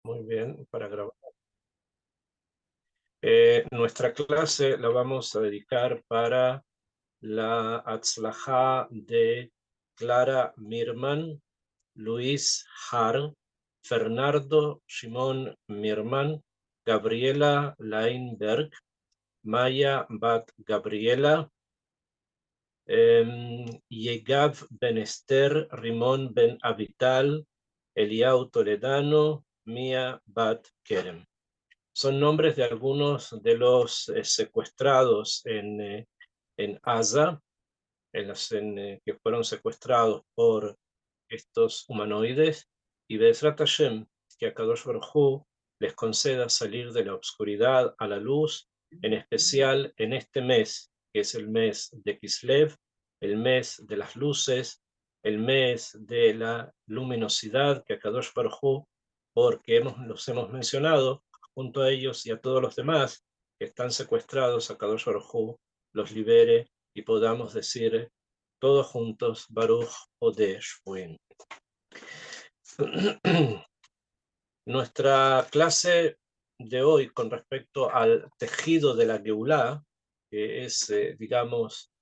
Muy bien, para grabar. Nuestra clase la vamos a dedicar para la Atzlajá de Clara Mirman, Luis Har, Fernando Shimon Mirman, Gabriela Lainberg, Maya Bat Gabriela, Yegav Ben Esther, Rimón Ben Avital, Eliau Toledano, Mia Bat Kerem. Son nombres de algunos de los secuestrados en Gaza, que fueron secuestrados por estos humanoides, y Be'ezrat Hashem, que Akadosh Baruj Hu les conceda salir de la oscuridad a la luz, en especial en este mes, que es el mes de Kislev, el mes de las luces, el mes de la luminosidad, que Akadosh Baruj Hu, porque los hemos mencionado, junto a ellos y a todos los demás que están secuestrados, Akadosh Baruj Hu los libere y podamos decir todos juntos, Baruch Odeh Shvuin. Nuestra clase de hoy con respecto al tejido de la Geulá, que es, digamos,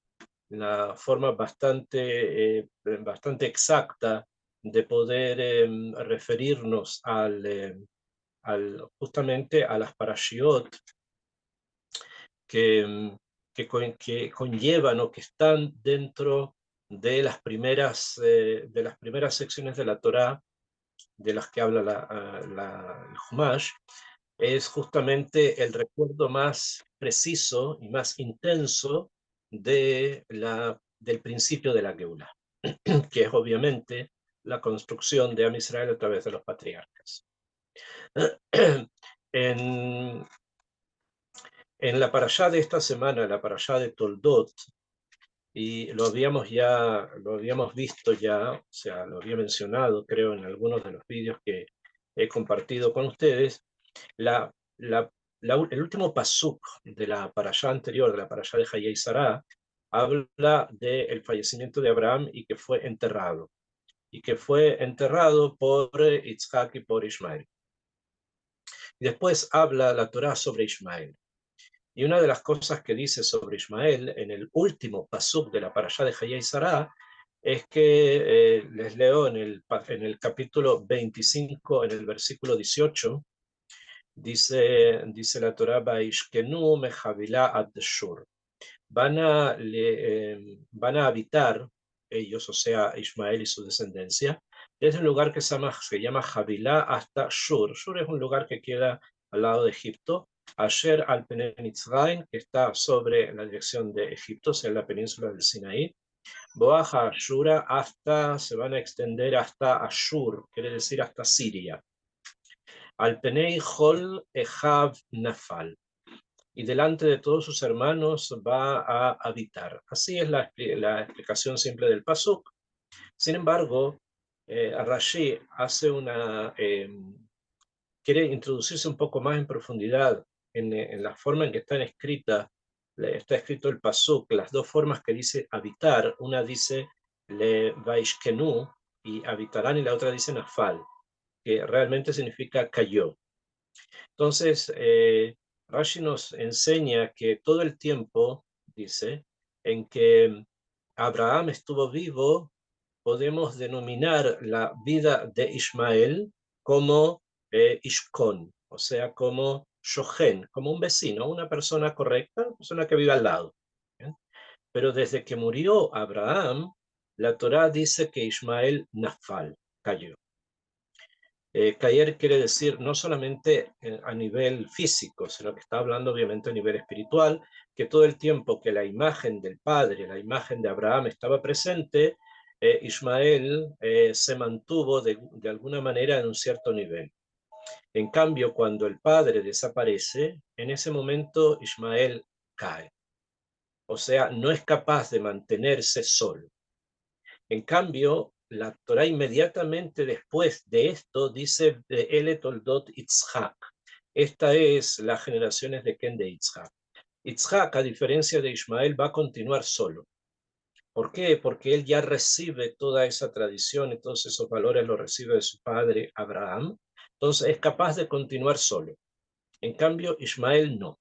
la forma bastante exacta de poder referirnos justamente a las parashiot que, que conllevan o que están dentro de las primeras secciones de la Torá de las que habla el Humash, es justamente el recuerdo más preciso y más intenso del principio de la Geulá, que es obviamente la construcción de Am Israel a través de los patriarcas. En, en la parashá de esta semana, la parashá de Toldot, y lo habíamos visto ya, o sea, lo había mencionado, creo, en algunos de los vídeos que he compartido con ustedes, la, la, el último pasuk de la parashá anterior, de la parashá de Hayei Sará, habla del fallecimiento de Abraham y que fue enterrado por Isaac y por Ismael. Y después habla la Torá sobre Ismael. Y una de las cosas que dice sobre Ismael en el último pasuk de la parashá de Hayei Sará es que les leo en el capítulo 25, en el versículo 18, dice la Torá, Vaishkenu mejavilá ad Shur. Van a habitar ellos, o sea, Ismael y su descendencia, desde un lugar que se llama Javilá hasta Shur. Shur es un lugar que queda al lado de Egipto. Asher al Pene Mitzrayim, que está sobre la dirección de Egipto, o sea, en la península del Sinaí. Boaja Ashura, se van a extender hasta Ashur, quiere decir hasta Siria. Al Penei Hol Ejav Nafal, y delante de todos sus hermanos va a habitar. Así es la explicación simple del pasuk. Sin embargo, Rashi quiere introducirse un poco más en profundidad en la forma en que está escrito el pasuk, las dos formas que dice habitar. Una dice le vaishkenu, y habitarán, y la otra dice nafal, que realmente significa cayó. Entonces, Rashi nos enseña que todo el tiempo, dice, en que Abraham estuvo vivo, podemos denominar la vida de Ismael como Ishkon, o sea, como Shohen, como un vecino, una persona correcta, una persona que vive al lado. ¿Bien? Pero desde que murió Abraham, la Torá dice que Ismael Nafal, cayó. Caer quiere decir no solamente a nivel físico, sino que está hablando obviamente a nivel espiritual, que todo el tiempo que la imagen del padre, la imagen de Abraham estaba presente, Ismael se mantuvo de alguna manera en un cierto nivel. En cambio, cuando el padre desaparece, en ese momento Ismael cae. O sea, no es capaz de mantenerse solo. En cambio, la Torah inmediatamente después de esto dice de Ele Toldot Itzhak. Esta es las generaciones de Ken de Itzhak. Itzhak, a diferencia de Ismael, va a continuar solo. ¿Por qué? Porque él ya recibe toda esa tradición y todos esos valores los recibe de su padre Abraham, Entonces es capaz de continuar solo. En cambio, Ismael no.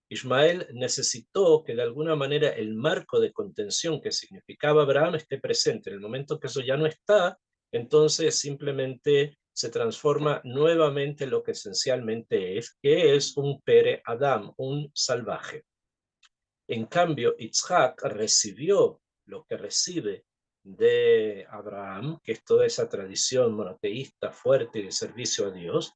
Ismael necesitó que de alguna manera el marco de contención que significaba Abraham esté presente. En el momento que eso ya no está, entonces simplemente se transforma nuevamente en lo que esencialmente es, que es un Pere Adam, un salvaje. En cambio, Isaac recibió lo que recibe de Abraham, que es toda esa tradición monoteísta fuerte y de servicio a Dios,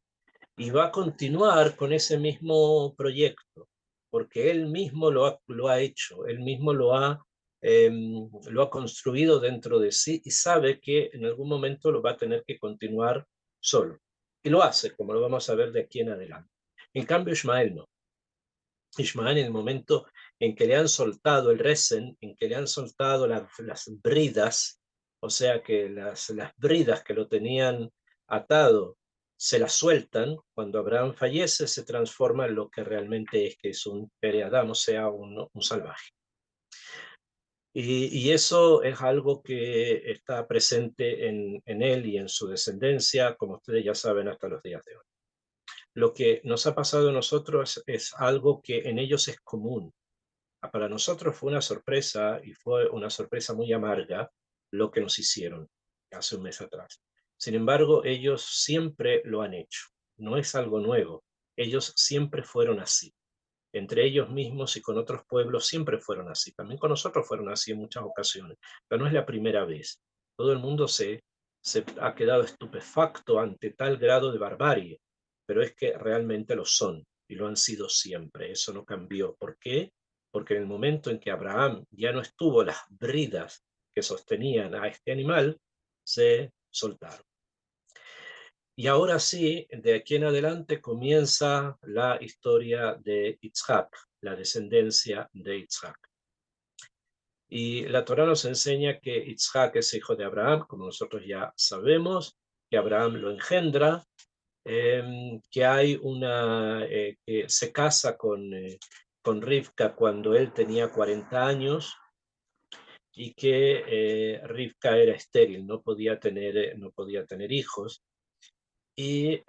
y va a continuar con ese mismo proyecto, porque él mismo lo ha hecho, él mismo lo ha construido dentro de sí y sabe que en algún momento lo va a tener que continuar solo. Y lo hace, como lo vamos a ver de aquí en adelante. En cambio, Ismael no. Ismael, en el momento en que le han soltado el resen, en que le han soltado las bridas, o sea que las bridas que lo tenían atado se las sueltan, cuando Abraham fallece se transforma en lo que realmente es, que es un Pere-Adam, o sea, un salvaje. Y eso es algo que está presente en él y en su descendencia, como ustedes ya saben, hasta los días de hoy. Lo que nos ha pasado a nosotros es algo que en ellos es común. Para nosotros fue una sorpresa, y fue una sorpresa muy amarga, lo que nos hicieron hace un mes atrás. Sin embargo, ellos siempre lo han hecho. No es algo nuevo. Ellos siempre fueron así. Entre ellos mismos y con otros pueblos siempre fueron así. También con nosotros fueron así en muchas ocasiones. Pero no es la primera vez. Todo el mundo se ha quedado estupefacto ante tal grado de barbarie. Pero es que realmente lo son y lo han sido siempre. Eso no cambió. ¿Por qué? Porque en el momento en que Abraham ya no estuvo, las bridas que sostenían a este animal se soltaron. Y ahora sí, de aquí en adelante comienza la historia de Isaac, la descendencia de Isaac. Y la Torá nos enseña que Isaac es hijo de Abraham, como nosotros ya sabemos, que Abraham lo engendra, que hay que se casa con Rivka cuando él tenía 40 años, y que Rivka era estéril, no podía tener hijos. Y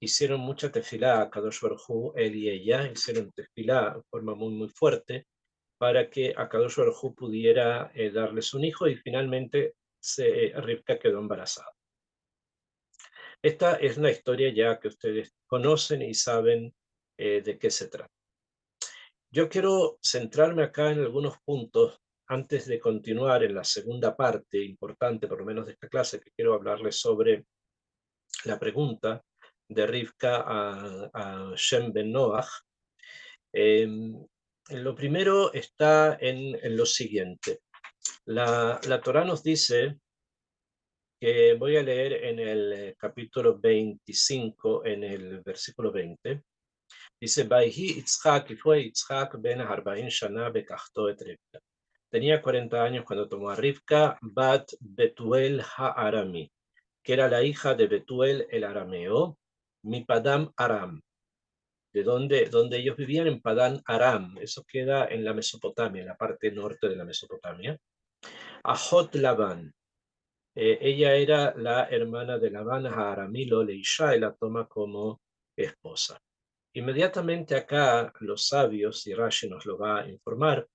hicieron mucha tefilá a Kadosh Baruj Hu, él y ella, hicieron tefilá de forma muy, muy fuerte para que a Kadosh Baruj Hu pudiera darles un hijo, y finalmente Rivka quedó embarazada. Esta es una historia ya que ustedes conocen y saben de qué se trata. Yo quiero centrarme acá en algunos puntos antes de continuar en la segunda parte importante, por lo menos de esta clase, que quiero hablarles sobre la pregunta de Rivka a Shem ben Noach. Lo primero está en lo siguiente. La Torá nos dice, que voy a leer en el capítulo 25, en el versículo 20, dice, Vayhi Yitzhak, y fue Yitzhak ben Harbain Shana bekachto et Rivka. Tenía 40 años cuando tomó a Rivka, Bat Betuel ha-Arami, que era la hija de Betuel el arameo, mi Padam Aram, donde ellos vivían en Padán Aram. Eso queda en la Mesopotamia, en la parte norte de la Mesopotamia. Ajot Labán, ella era la hermana de Labán, a Aramilo Leisha, y la toma como esposa. Inmediatamente acá los sabios, y Rashi nos lo va a informar,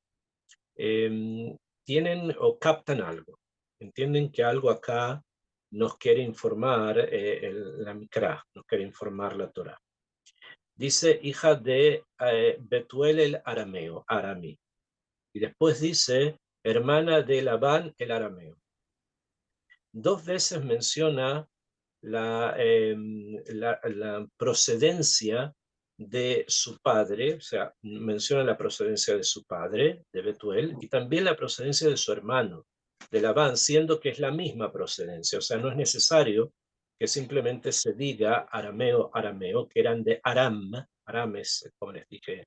tienen o captan algo, entienden que algo acá nos quiere informar la Mikra, nos quiere informar la Torah. Dice hija de Betuel el arameo, Aramí, y después dice hermana de Labán el arameo. Dos veces menciona la procedencia de su padre, o sea, menciona la procedencia de su padre, de Betuel, y también la procedencia de su hermano, de Labán, siendo que es la misma procedencia. O sea, no es necesario que simplemente se diga arameo, arameo, que eran de Aram, Arames, como les dije,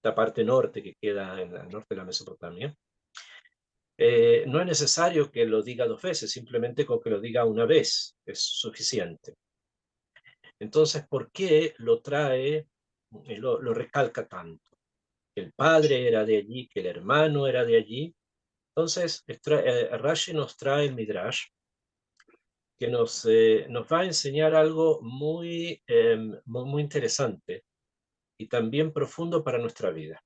la parte norte que queda en el norte de la Mesopotamia. No es necesario que lo diga dos veces, simplemente con que lo diga una vez es suficiente. Entonces, ¿por qué lo trae, lo recalca tanto? Que el padre era de allí, que el hermano era de allí. Entonces, Rashi nos trae el Midrash, que nos va a enseñar algo muy interesante y también profundo para nuestra vida.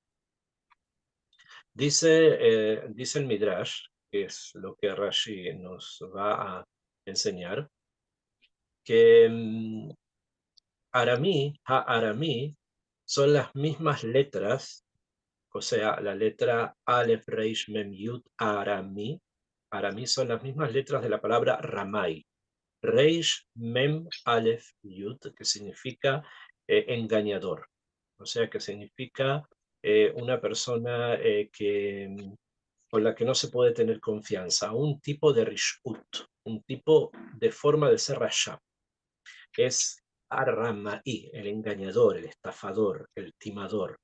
Dice el Midrash, que es lo que Rashi nos va a enseñar, que aramí son las mismas letras, o sea, la letra Aleph, Reish, Mem, Yud, aramí. Aramí son las mismas letras de la palabra Ramay. Reish, Mem, Aleph, Yud, que significa engañador. O sea, que significa una persona con la que no se puede tener confianza, un tipo de rishut, un tipo de forma de ser rasha. Es Ar-Ramai, el engañador, el estafador, el timador.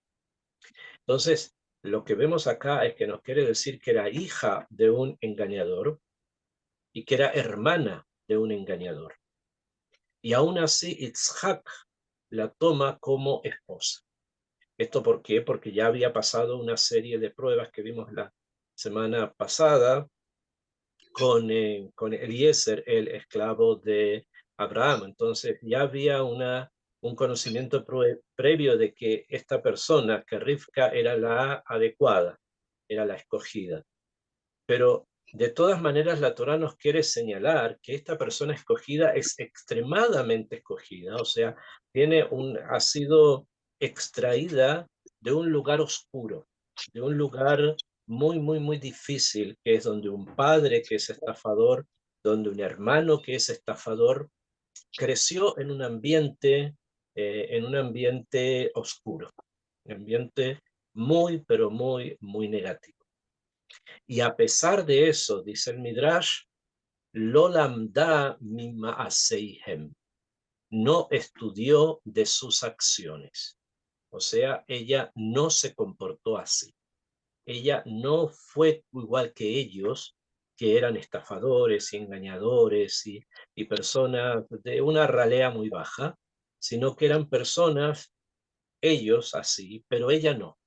Entonces, lo que vemos acá es que nos quiere decir que era hija de un engañador y que era hermana de un engañador. Y aún así, Itzhak la toma como esposa. ¿Esto por qué? Porque ya había pasado una serie de pruebas que vimos la semana pasada con Eliezer, el esclavo de Abraham. Entonces ya había un conocimiento previo de que esta persona, que Rivka, era la adecuada, era la escogida. Pero de todas maneras la Torá nos quiere señalar que esta persona escogida es extremadamente escogida, o sea, ha sido extraída de un lugar oscuro, de un lugar muy difícil, que es donde un padre que es estafador, donde un hermano que es estafador, creció en un ambiente oscuro, un ambiente pero muy negativo. Y a pesar de eso, dice el Midrash, lo lamda mima'aseihem, no estudió de sus acciones. O sea, ella no se comportó así. Ella no fue igual que ellos, que eran estafadores y engañadores y personas de una ralea muy baja, sino que eran personas, ellos así, pero ella no.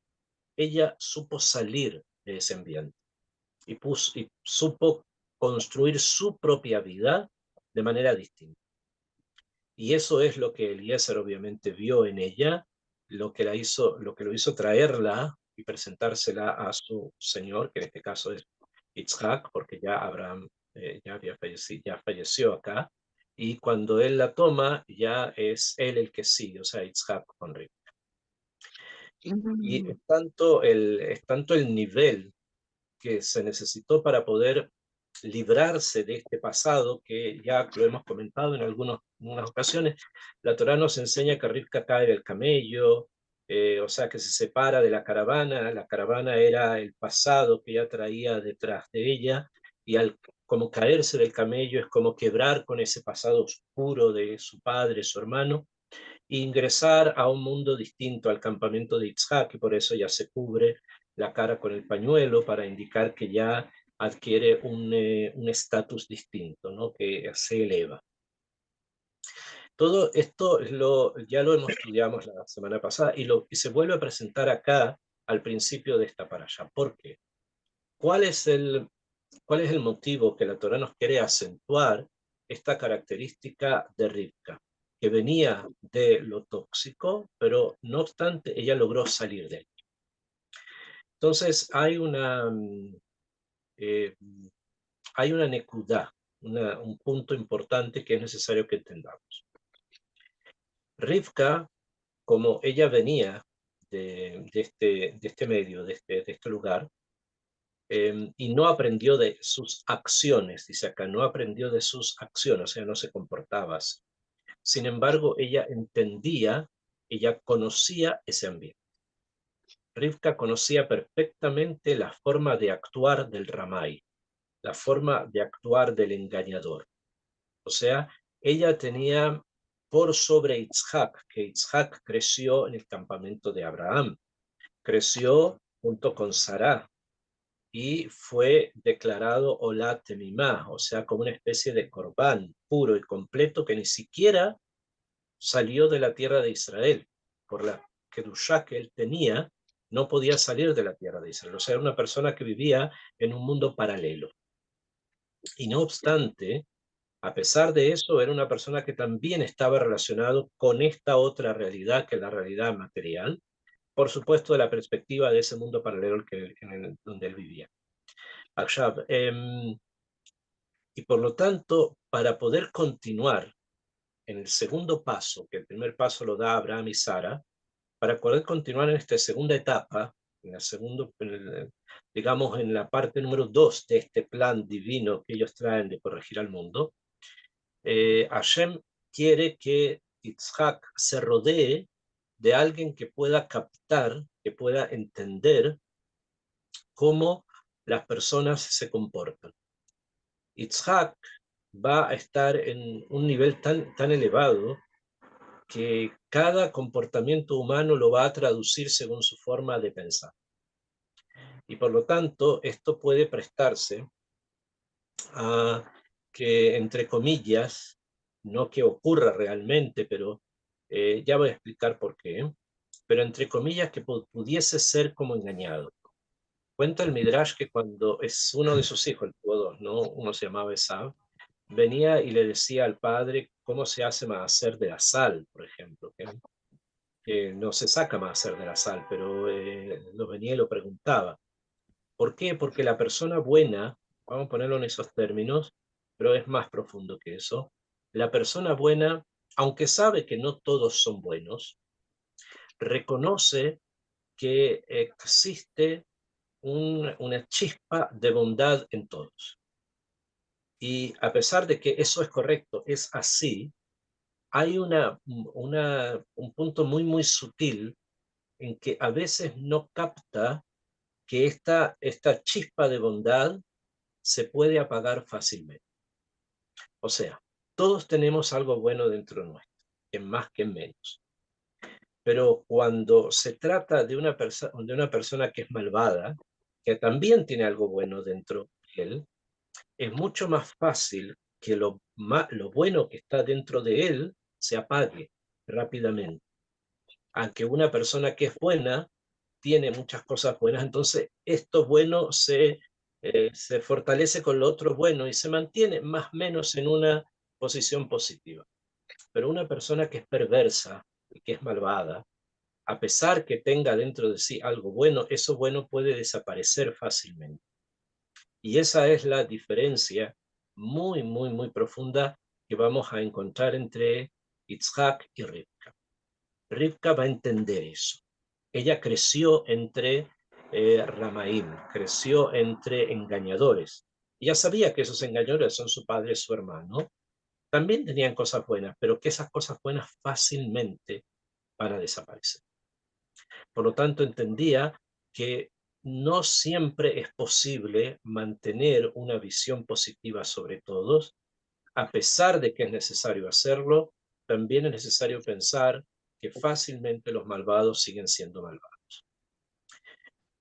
Ella supo salir de ese ambiente y supo construir su propia vida de manera distinta. Y eso es lo que Eliezer obviamente vio en ella, lo que lo hizo traerla y presentársela a su señor, que en este caso es Yitzhak, porque ya Abraham ya falleció acá, y cuando él la toma, ya es él el que sigue, o sea, Yitzhak con Rivka. Y Mm. es tanto el nivel que se necesitó para poder librarse de este pasado, que ya lo hemos comentado en algunas ocasiones. La Torá nos enseña que Rivka cae del camello, o sea que se separa de la caravana era el pasado que ya traía detrás de ella, y al como caerse del camello es como quebrar con ese pasado oscuro de su padre, su hermano, e ingresar a un mundo distinto al campamento de Itzhak, y por eso ya se cubre la cara con el pañuelo para indicar que ya adquiere un estatus distinto, ¿no? Que se eleva. Todo esto ya lo hemos estudiado la semana pasada y se vuelve a presentar acá al principio de esta parasha. ¿Por qué? ¿Cuál es cuál es el motivo que la Torá nos quiere acentuar esta característica de Rivka? Que venía de lo tóxico, pero no obstante ella logró salir de él. Entonces eh, hay una nekudá, un punto importante que es necesario que entendamos. Rivka, como ella venía de este medio, de este lugar, y no aprendió de sus acciones, dice acá, no aprendió de sus acciones, o sea, no se comportaba así. Sin embargo, ella conocía ese ambiente. Rivka conocía perfectamente la forma de actuar del Ramay, la forma de actuar del engañador. O sea, ella tenía por sobre Itzhak, que Itzhak creció en el campamento de Abraham, creció junto con Sará y fue declarado Olá Temimá, o sea, como una especie de corbán puro y completo que ni siquiera salió de la tierra de Israel. Por la kedushá que él tenía, no podía salir de la tierra de Israel. O sea, era una persona que vivía en un mundo paralelo. Y no obstante, A pesar de eso, era una persona que también estaba relacionado con esta otra realidad, que es la realidad material, por supuesto, de la perspectiva de ese mundo paralelo donde él vivía. Akshav, y por lo tanto, para poder continuar en el segundo paso, que el primer paso lo da Abraham y Sara, para poder continuar en esta segunda etapa, digamos en la parte número 2 de este plan divino que ellos traen de corregir al mundo, Hashem quiere que Yitzhak se rodee de alguien que pueda captar, que pueda entender cómo las personas se comportan. Yitzhak va a estar en un nivel tan elevado que cada comportamiento humano lo va a traducir según su forma de pensar. Y por lo tanto, esto puede prestarse a que, entre comillas, no que ocurra realmente, pero ya voy a explicar por qué, pero entre comillas que pudiese ser como engañado. Cuenta el Midrash que cuando es uno de sus hijos, el tuvo dos, ¿no? Uno se llamaba Esav, venía y le decía al padre cómo se hace maaser de la sal, por ejemplo, que no se saca maaser de la sal, pero lo venía y lo preguntaba. ¿Por qué? Porque la persona buena, vamos a ponerlo en esos términos, pero es más profundo que eso, la persona buena, aunque sabe que no todos son buenos, reconoce que existe una chispa de bondad en todos. Y a pesar de que eso es correcto, es así, hay un punto muy sutil en que a veces no capta que esta chispa de bondad se puede apagar fácilmente. O sea, todos tenemos algo bueno dentro nuestro, en más que en menos. Pero cuando se trata de una persona que es malvada, que también tiene algo bueno dentro de él, es mucho más fácil que lo bueno que está dentro de él se apague rápidamente. Aunque una persona que es buena tiene muchas cosas buenas, entonces esto bueno se fortalece con lo otro bueno y se mantiene más o menos en una posición positiva. Pero una persona que es perversa y que es malvada, a pesar que tenga dentro de sí algo bueno, eso bueno puede desaparecer fácilmente. Y esa es la diferencia muy profunda que vamos a encontrar entre Yitzhak y Rivka. Rivka va a entender eso. Ella creció entre Ramaim, creció entre engañadores. Ella sabía que esos engañadores son su padre y su hermano. También tenían cosas buenas, pero que esas cosas buenas fácilmente van a desaparecer. Por lo tanto, entendía que no siempre es posible mantener una visión positiva sobre todos, a pesar de que es necesario hacerlo, también es necesario pensar que fácilmente los malvados siguen siendo malvados.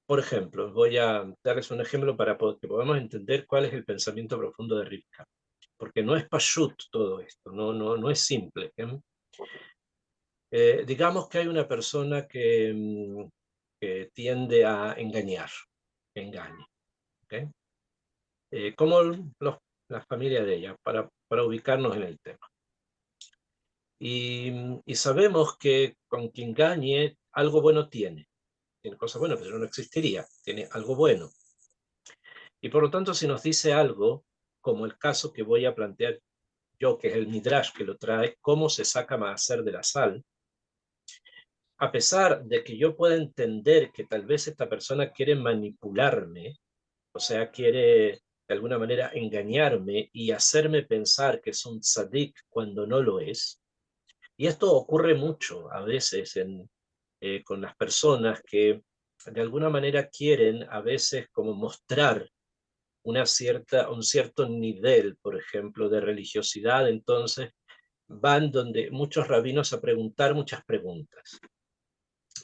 Por ejemplo, voy a darles un ejemplo para que podamos entender cuál es el pensamiento profundo de Rivka, porque no es pashut todo esto, no es simple. Digamos que hay una persona que tiende a engañar, engaña, ¿okay? Como la familia de ella, para ubicarnos en el tema. Y sabemos que con quien engañe, algo bueno tiene cosas buenas, pero no existiría, tiene algo bueno. Y por lo tanto, si nos dice algo, como el caso que voy a plantear yo, que es el Midrash que lo trae, cómo se saca maaser de la sal, a pesar de que yo pueda entender que tal vez esta persona quiere manipularme, o sea, quiere de alguna manera engañarme y hacerme pensar que es un tzadik cuando no lo es, y esto ocurre mucho a veces con las personas que de alguna manera quieren a veces como mostrar un cierto nivel, por ejemplo, de religiosidad, entonces van donde muchos rabinos a preguntar muchas preguntas.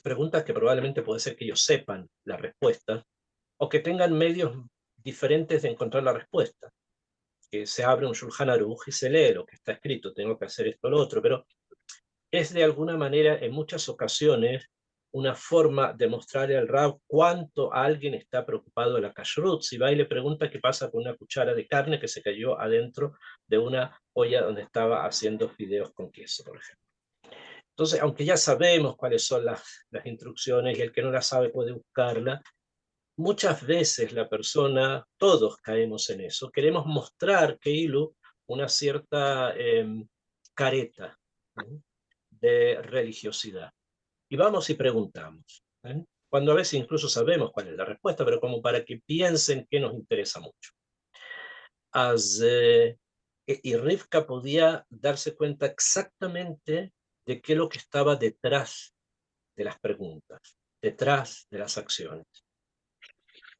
Preguntas que probablemente puede ser que ellos sepan la respuesta o que tengan medios diferentes de encontrar la respuesta. Que se abre un Shulchan Aruch y se lee lo que está escrito, tengo que hacer esto o lo otro, pero es de alguna manera en muchas ocasiones una forma de mostrarle al Rab cuánto alguien está preocupado de la kashrut. Si va y le pregunta qué pasa con una cuchara de carne que se cayó adentro de una olla donde estaba haciendo fideos con queso, por ejemplo. Entonces, aunque ya sabemos cuáles son las instrucciones y el que no las sabe puede buscarla, muchas veces la persona, todos caemos en eso, queremos mostrar que Ilu una cierta careta, ¿no?, de religiosidad. Y vamos y preguntamos, ¿eh?, cuando a veces incluso sabemos cuál es la respuesta, pero como para que piensen que nos interesa mucho. Y Rivka podía darse cuenta exactamente de qué es lo que estaba detrás de las preguntas, detrás de las acciones.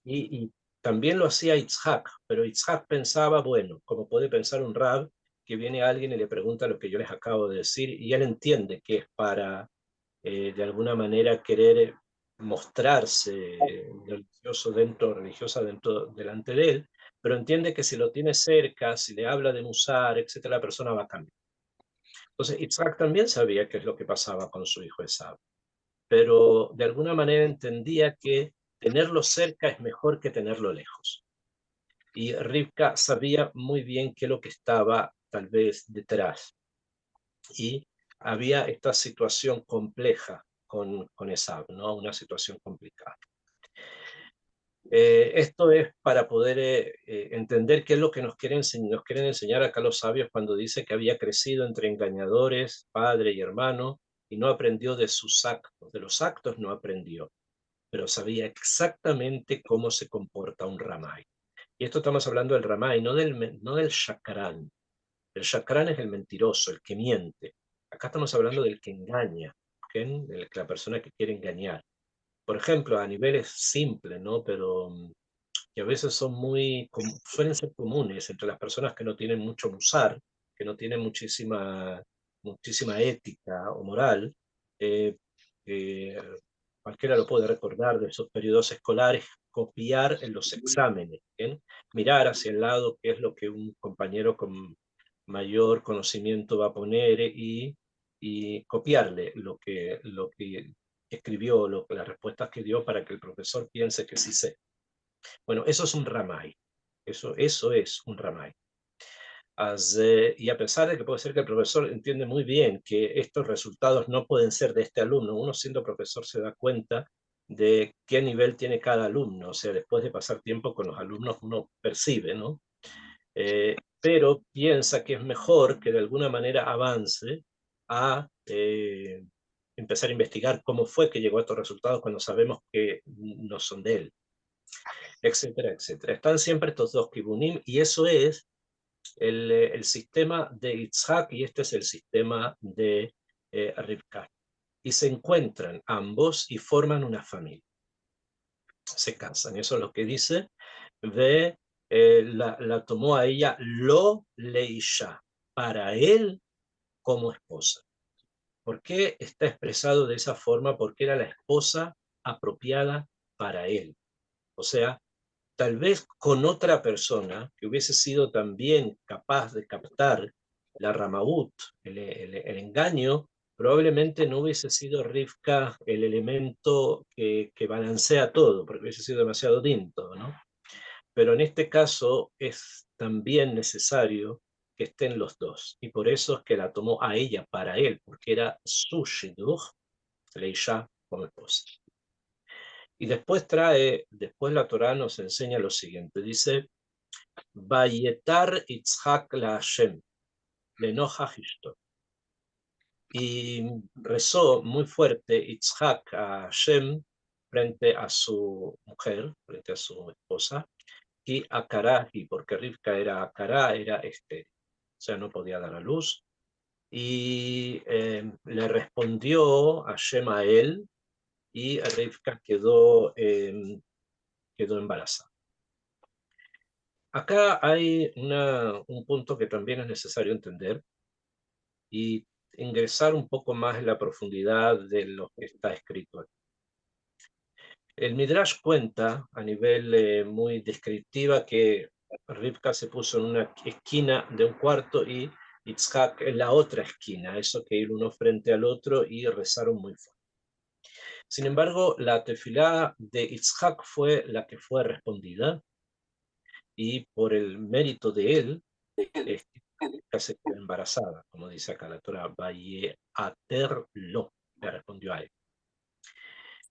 Y también lo hacía Itzhak, pero Itzhak pensaba, bueno, como puede pensar un rab, que viene alguien y le pregunta lo que yo les acabo de decir, y él entiende que es para, de alguna manera, querer mostrarse religiosa dentro, delante de él, pero entiende que si lo tiene cerca, si le habla de Musar, etcétera, la persona va a cambiar. Entonces, Itzhak también sabía qué es lo que pasaba con su hijo Esab, pero de alguna manera entendía que tenerlo cerca es mejor que tenerlo lejos. Y Rivka sabía muy bien qué es lo que estaba tal vez detrás. Y había esta situación compleja con Esab, ¿no? Una situación complicada. Esto es para poder entender qué es lo que nos quieren enseñar acá los sabios cuando dice que había crecido entre engañadores, padre y hermano, y no aprendió de sus actos. De los actos no aprendió, pero sabía exactamente cómo se comporta un ramay. Y esto estamos hablando del ramay, no del shakrán. El shakrán es el mentiroso, el que miente. Acá estamos hablando del que engaña, ¿okay?, de la persona que quiere engañar. Por ejemplo, a niveles simples, ¿no? Pero que a veces son suelen ser comunes entre las personas que no tienen mucho musar, que no tienen muchísima ética o moral. eh, eh, Cualquiera lo puede recordar de esos periodos escolares, copiar en los exámenes, ¿bien?, mirar hacia el lado qué es lo que un compañero con mayor conocimiento va a poner y copiarle lo que escribió, las respuestas que dio para que el profesor piense que sí sé. Bueno, eso es un ramay. Eso es un ramay. Y a pesar de que puede ser que el profesor entiende muy bien que estos resultados no pueden ser de este alumno, uno siendo profesor se da cuenta de qué nivel tiene cada alumno. O sea, después de pasar tiempo con los alumnos uno percibe, ¿no? Pero piensa que es mejor que de alguna manera avance a empezar a investigar cómo fue que llegó a estos resultados cuando sabemos que no son de él, etcétera, etcétera. Están siempre estos dos kibunim, y eso es el sistema de Itzhak, y este es el sistema de Rivka. Y se encuentran ambos y forman una familia. Se casan, eso es lo que dice. La tomó a ella lo leisha, para él como esposa. ¿Por qué está expresado de esa forma? Porque era la esposa apropiada para él. O sea, tal vez con otra persona que hubiese sido también capaz de captar la ramaut, el engaño, probablemente no hubiese sido Rivka el elemento que balancea todo, porque hubiese sido demasiado tinto, ¿no? Pero en este caso es también necesario que estén los dos, y por eso es que la tomó a ella para él, porque era su shidduch, Leisha como esposa. Y después la Torá nos enseña lo siguiente, dice, Vayetar Itzhak la Hashem, lenojach ishto. Y rezó muy fuerte Itzhak a Hashem frente a su mujer, frente a su esposa, y a Karahi, porque Rivka era Kará, era estéril, o sea, no podía dar a luz. Y le respondió Hashem a él, y Rivka quedó embarazada. Acá hay un punto que también es necesario entender y ingresar un poco más en la profundidad de lo que está escrito aquí. El Midrash cuenta a nivel muy descriptiva que Rivka se puso en una esquina de un cuarto y Yitzhak en la otra esquina, eso que ir uno frente al otro y rezaron muy fuerte. Sin embargo, la tefilá de Itzhak fue la que fue respondida, y por el mérito de él, este, se quedó embarazada, como dice acá la Torah, Vaye Aterlo, le respondió a él.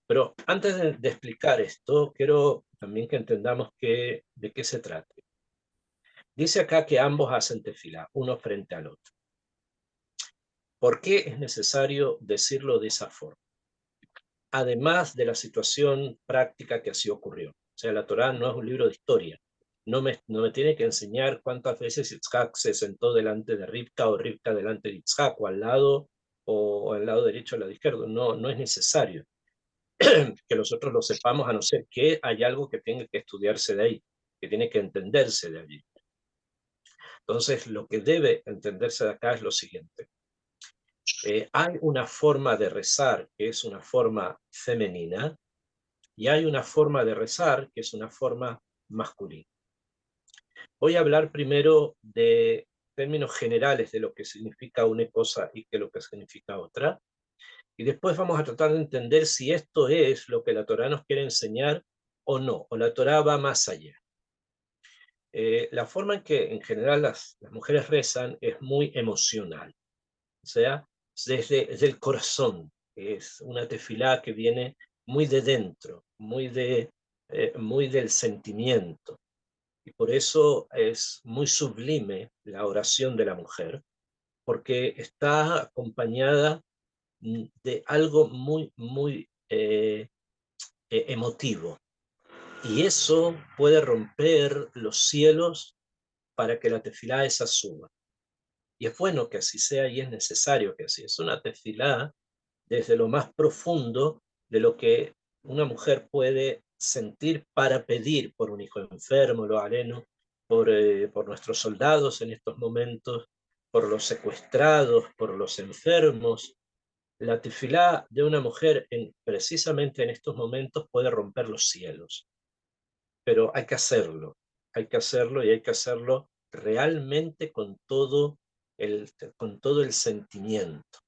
Pero antes de explicar esto, quiero también que entendamos de qué se trata. Dice acá que ambos hacen tefilá, uno frente al otro. ¿Por qué es necesario decirlo de esa forma? Además de la situación práctica que así ocurrió. O sea, la Torá no es un libro de historia. No me tiene que enseñar cuántas veces Yitzhak se sentó delante de Rivka o Rivka delante de Yitzhak, o al lado derecho o al lado izquierdo. No, no es necesario que nosotros lo sepamos, a no ser que hay algo que tenga que estudiarse de ahí, que tiene que entenderse de allí. Entonces, lo que debe entenderse de acá es lo siguiente. Hay una forma de rezar que es una forma femenina, y hay una forma de rezar que es una forma masculina. Voy a hablar primero de términos generales de lo que significa una cosa y qué lo que significa otra, y después vamos a tratar de entender si esto es lo que la Torá nos quiere enseñar o no, o la Torá va más allá. La forma en que en general las mujeres rezan es muy emocional, o sea, desde el corazón. Es una tefilá que viene muy de dentro, muy del sentimiento. Y por eso es muy sublime la oración de la mujer, porque está acompañada de algo muy emotivo. Y eso puede romper los cielos para que la tefilá esa suba. Y es bueno que así sea y es necesario que así. Es una tefilá desde lo más profundo de lo que una mujer puede sentir para pedir por un hijo enfermo, lo aleno, por nuestros soldados en estos momentos, por los secuestrados, por los enfermos. La tefilá de una mujer precisamente en estos momentos puede romper los cielos, pero hay que hacerlo y hay que hacerlo realmente con todo el sentimiento.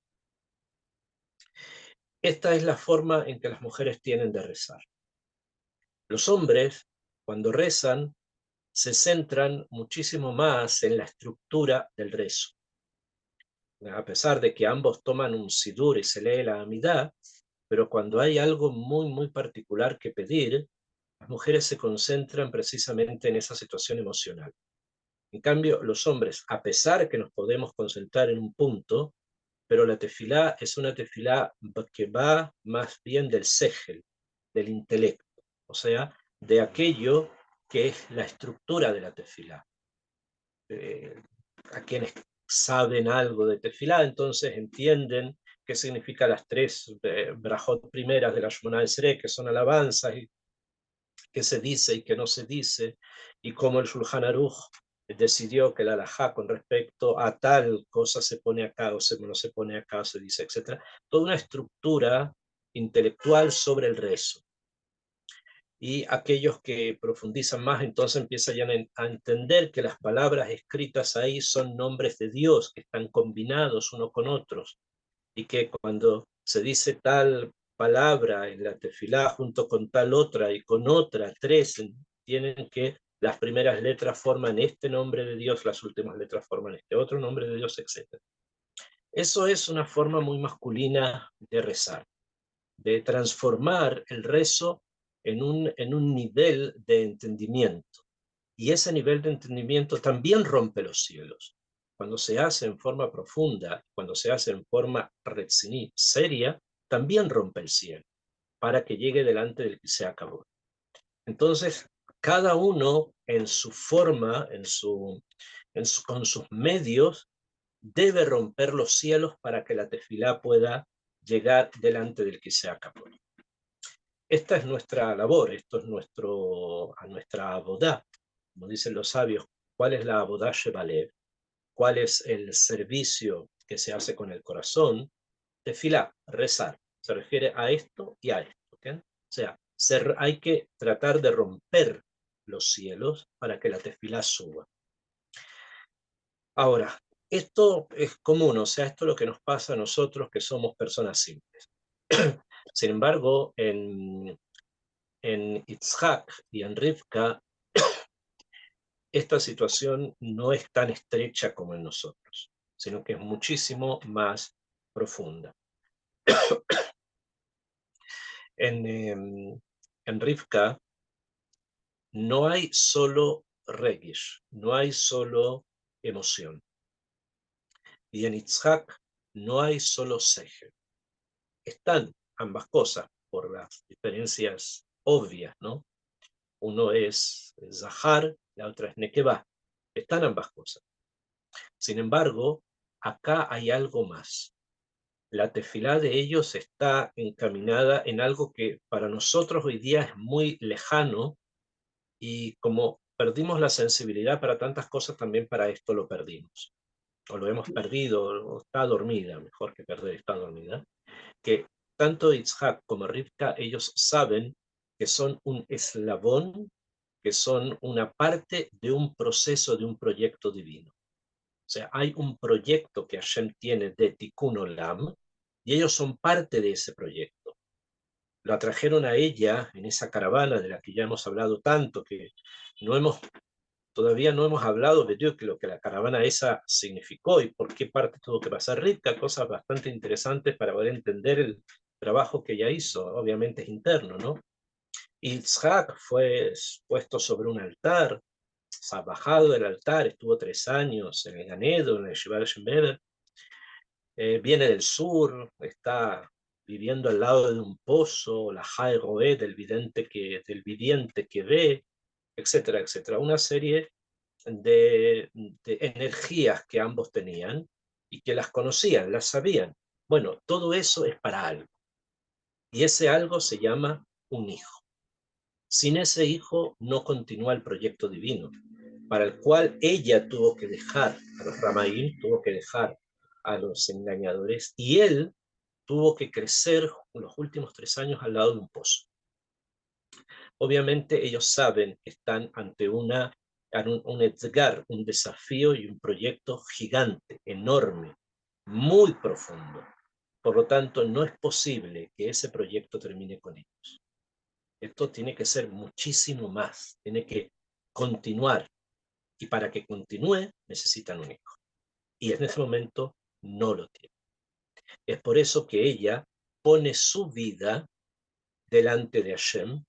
Esta es la forma en que las mujeres tienen de rezar. Los hombres, cuando rezan, se centran muchísimo más en la estructura del rezo. A pesar de que ambos toman un sidur y se lee la amidá, pero cuando hay algo muy particular que pedir, las mujeres se concentran precisamente en esa situación emocional. En cambio, los hombres, a pesar que nos podemos concentrar en un punto, pero la tefilá es una tefilá que va más bien del segel, del intelecto, o sea, de aquello que es la estructura de la tefilá. Eh, a quienes saben algo de tefilá, entonces entienden qué significa las tres brajot primeras de la Shemona Esrei, que son alabanzas, y qué se dice y qué no se dice, y cómo el Shulchan Aruch decidió que la halajá con respecto a tal cosa se pone acá o no se pone acá, se dice, etc. Toda una estructura intelectual sobre el rezo. Y aquellos que profundizan más entonces empiezan ya a entender que las palabras escritas ahí son nombres de Dios que están combinados uno con otros, y que cuando se dice tal palabra en la tefilá junto con tal otra y con otra, tres, tienen que las primeras letras forman este nombre de Dios, las últimas letras forman este otro nombre de Dios, etc. Eso es una forma muy masculina de rezar, de transformar el rezo en un nivel de entendimiento. Y ese nivel de entendimiento también rompe los cielos. Cuando se hace en forma profunda, cuando se hace en forma retziní, seria, también rompe el cielo, para que llegue delante del que se acabó. Entonces, cada uno en su forma, con sus medios, debe romper los cielos para que la tefilá pueda llegar delante del que se acabó. Esta es nuestra labor, esto es nuestra abodá. Como dicen los sabios, ¿cuál es la abodá Shebalev? ¿Cuál es el servicio que se hace con el corazón? Tefilá, rezar. Se refiere a esto y a esto. ¿Okay? O sea, hay que tratar de romper los cielos para que la tefilá suba. Ahora, esto es común, o sea, esto es lo que nos pasa a nosotros que somos personas simples. Sin embargo, en Itzhak y en Rivka, esta situación no es tan estrecha como en nosotros, sino que es muchísimo más profunda. En Rivka no hay solo regish, no hay solo emoción. Y en Itzhak no hay solo sege. Están ambas cosas por las diferencias obvias, ¿no? Uno es Zahar, la otra es Nekeba. Están ambas cosas. Sin embargo, acá hay algo más. La tefilá de ellos está encaminada en algo que para nosotros hoy día es muy lejano, y como perdimos la sensibilidad para tantas cosas, también para esto lo perdimos. O lo hemos perdido, o está dormida, mejor que perder, está dormida. Que tanto Itzhak como Rivka, ellos saben que son un eslabón, que son una parte de un proceso, de un proyecto divino. O sea, hay un proyecto que Hashem tiene de Tikkun Olam, y ellos son parte de ese proyecto. La trajeron a ella en esa caravana de la que ya hemos hablado tanto, que no hemos, todavía no hemos hablado de Dios, que lo que la caravana esa significó y por qué parte tuvo que pasar Rivka, cosas bastante interesantes para poder entender el trabajo que ella hizo. Obviamente es interno, ¿no? Yitzhak fue puesto sobre un altar, o sea, bajado del altar, estuvo 3 años en el Ganedo, en el Shivar Shember. Viene del sur, está viviendo al lado de un pozo, la Jai Roé del viviente que ve, etcétera, etcétera. Una serie de energías que ambos tenían y que las conocían, las sabían. Bueno, todo eso es para algo. Y ese algo se llama un hijo. Sin ese hijo no continúa el proyecto divino, para el cual ella tuvo que dejar a los Ramaín, tuvo que dejar a los engañadores, y él tuvo que crecer los últimos 3 años al lado de un pozo. Obviamente ellos saben que están ante un Edgar, un desafío y un proyecto gigante, enorme, muy profundo. Por lo tanto, no es posible que ese proyecto termine con ellos. Esto tiene que ser muchísimo más, tiene que continuar. Y para que continúe, necesitan un hijo. Y en ese momento no lo tiene. Es por eso que ella pone su vida delante de Hashem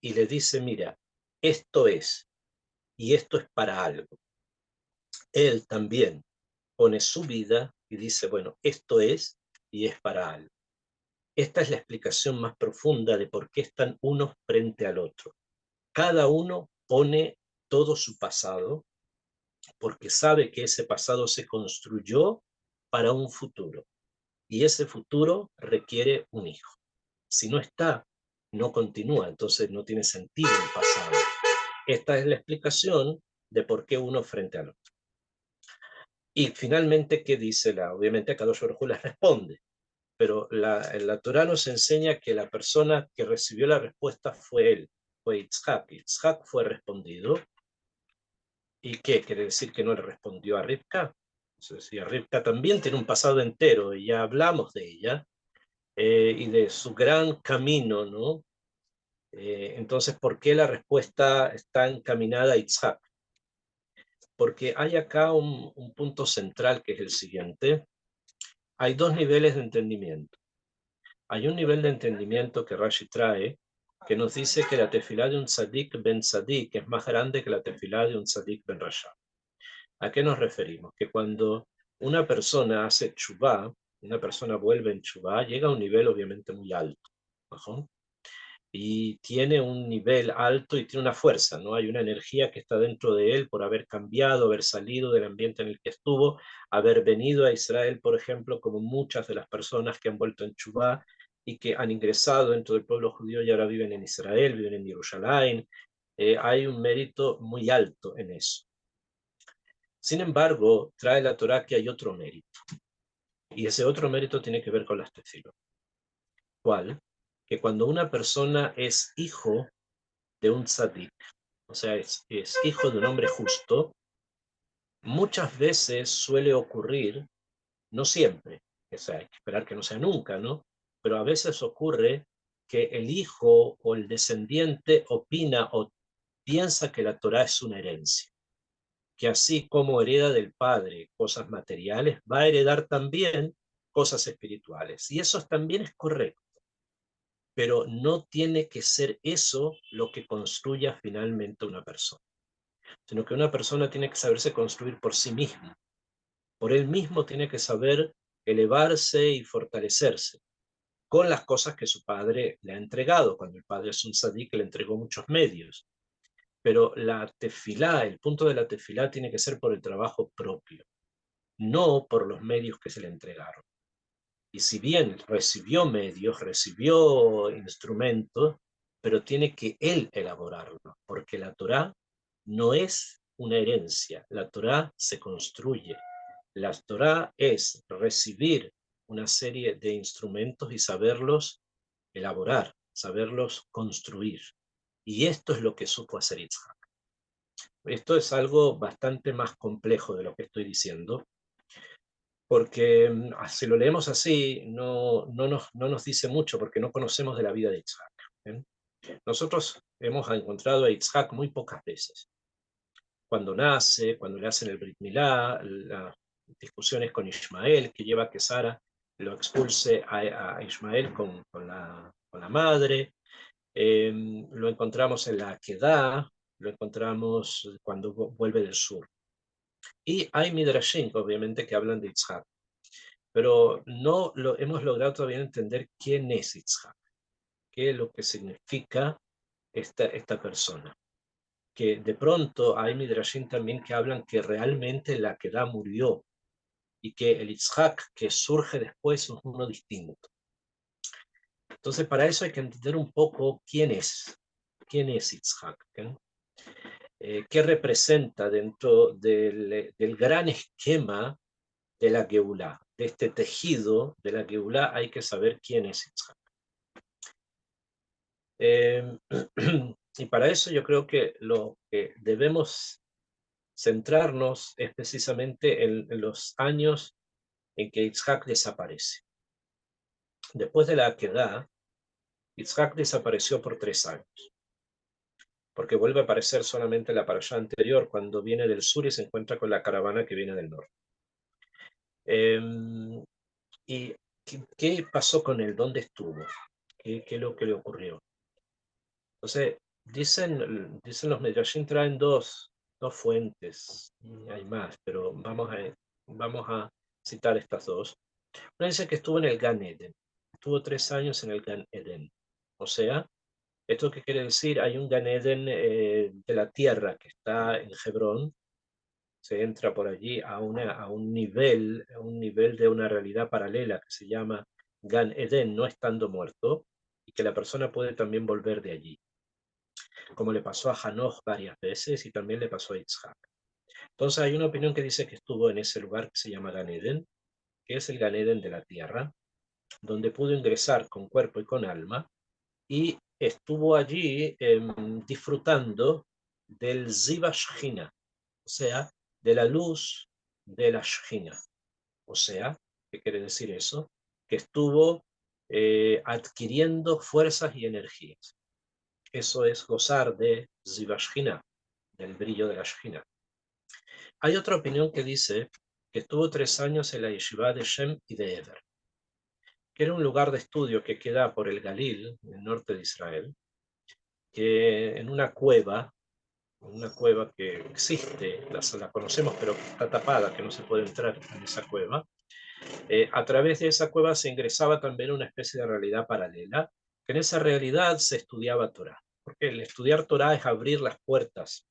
y le dice, mira, esto es, y esto es para algo. Él también pone su vida y dice, bueno, esto es y es para algo. Esta es la explicación más profunda de por qué están unos frente al otro. Cada uno pone todo su pasado porque sabe que ese pasado se construyó para un futuro y ese futuro requiere un hijo. Si no está, no continúa, entonces no tiene sentido el pasado. Esta es la explicación de por qué uno frente al otro. Y finalmente, ¿qué dice obviamente Kadosh Baruj Hu les responde, pero la Torah nos enseña que la persona que recibió la respuesta fue él, fue Yitzhak. Yitzhak fue respondido. ¿Y qué? ¿Quiere decir que no le respondió a Rivka? Entonces, y Rivka también tiene un pasado entero, y ya hablamos de ella, y de su gran camino, ¿no? Entonces, ¿por qué la respuesta está encaminada a Yitzhak? Porque hay acá un punto central que es el siguiente. Hay dos niveles de entendimiento. Hay un nivel de entendimiento que Rashi trae, que nos dice que la tefilá de un tzadik ben tzadik es más grande que la tefilá de un tzadik ben rasha. ¿A qué nos referimos? Que cuando una persona hace tshuvá, una persona vuelve en tshuvá, llega a un nivel obviamente muy alto, ¿no? Y tiene un nivel alto y tiene una fuerza, ¿no? Hay una energía que está dentro de él por haber cambiado, haber salido del ambiente en el que estuvo, haber venido a Israel, por ejemplo, como muchas de las personas que han vuelto en Chubá y que han ingresado dentro del pueblo judío y ahora viven en Israel, viven en Jerusalén. Hay un mérito muy alto en eso. Sin embargo, trae la Torá que hay otro mérito. Y ese otro mérito tiene que ver con las tefilot. ¿Cuál? Que cuando una persona es hijo de un tzadik, o sea, es hijo de un hombre justo, muchas veces suele ocurrir, no siempre, o sea, hay que esperar que no sea nunca, ¿no? pero a veces ocurre que el hijo o el descendiente opina o piensa que la Torá es una herencia, que así como hereda del padre cosas materiales, va a heredar también cosas espirituales. Y eso también es correcto, pero no tiene que ser eso lo que construya finalmente una persona, sino que una persona tiene que saberse construir por sí misma. Por él mismo tiene que saber elevarse y fortalecerse con las cosas que su padre le ha entregado. Cuando el padre es un sadí que le entregó muchos medios. Pero la tefilá, el punto de la tefilá tiene que ser por el trabajo propio, no por los medios que se le entregaron. Y si bien recibió medios, recibió instrumentos, pero tiene que él elaborarlo, porque la Torá no es una herencia, la Torá se construye. La Torá es recibir una serie de instrumentos y saberlos elaborar, saberlos construir. Y esto es lo que supo hacer Yitzhak. Esto es algo bastante más complejo de lo que estoy diciendo, porque si lo leemos así, no nos dice mucho, porque no conocemos de la vida de Yitzhak. ¿Eh? Nosotros hemos encontrado a Yitzhak muy pocas veces. Cuando nace, cuando le hacen el Brit Milá, las discusiones con Ismael, que lleva a que Sara lo expulse a Ismael con la madre. Lo encontramos en la Akedah, lo encontramos cuando vuelve del sur. Y hay Midrashim, obviamente, que hablan de Yitzhak, pero no lo hemos logrado todavía entender quién es Yitzhak, qué es lo que significa esta persona. Que de pronto hay Midrashim también que hablan que realmente la Akedah murió y que el Yitzhak que surge después es uno distinto. Entonces, para eso hay que entender un poco quién es Yitzhak, qué representa dentro del gran esquema de la Geulá, de este tejido de la Geulá. Hay que saber quién es Yitzhak. Y para eso yo creo que lo que debemos centrarnos es precisamente en los años en que Yitzhak desaparece. Después de la Akedah, Yitzhak desapareció por 3 años, porque vuelve a aparecer solamente la parashá anterior, cuando viene del sur y se encuentra con la caravana que viene del norte. ¿Y qué pasó con él? ¿Dónde estuvo? ¿Qué es lo que le ocurrió? Entonces, dicen los Medrashim, traen dos fuentes, y hay más, pero vamos a citar estas dos. Una dice que estuvo en el Gan Eden, estuvo 3 años en el Gan Eden. O sea, ¿esto qué quiere decir? Hay un Gan Eden de la tierra que está en Hebrón. Se entra por allí a un nivel de una realidad paralela que se llama Gan Eden, no estando muerto, y que la persona puede también volver de allí, como le pasó a Hanoch varias veces y también le pasó a Yitzhak. Entonces hay una opinión que dice que estuvo en ese lugar que se llama Gan Eden, que es el Gan Eden de la tierra, donde pudo ingresar con cuerpo y con alma, y estuvo allí disfrutando del Ziva Shechina, o sea, de la luz de la Shechina. O sea, ¿qué quiere decir eso? Que estuvo adquiriendo fuerzas y energías. Eso es gozar de Ziva Shechina, del brillo de la Shechina. Hay otra opinión que dice que estuvo 3 años en la yeshiva de Shem y de Eber, que era un lugar de estudio que queda por el Galil, en el norte de Israel, que en una cueva que existe, la conocemos pero que está tapada, que no se puede entrar en esa cueva. A través de esa cueva se ingresaba también una especie de realidad paralela, que en esa realidad se estudiaba Torah, porque el estudiar Torah es abrir las puertas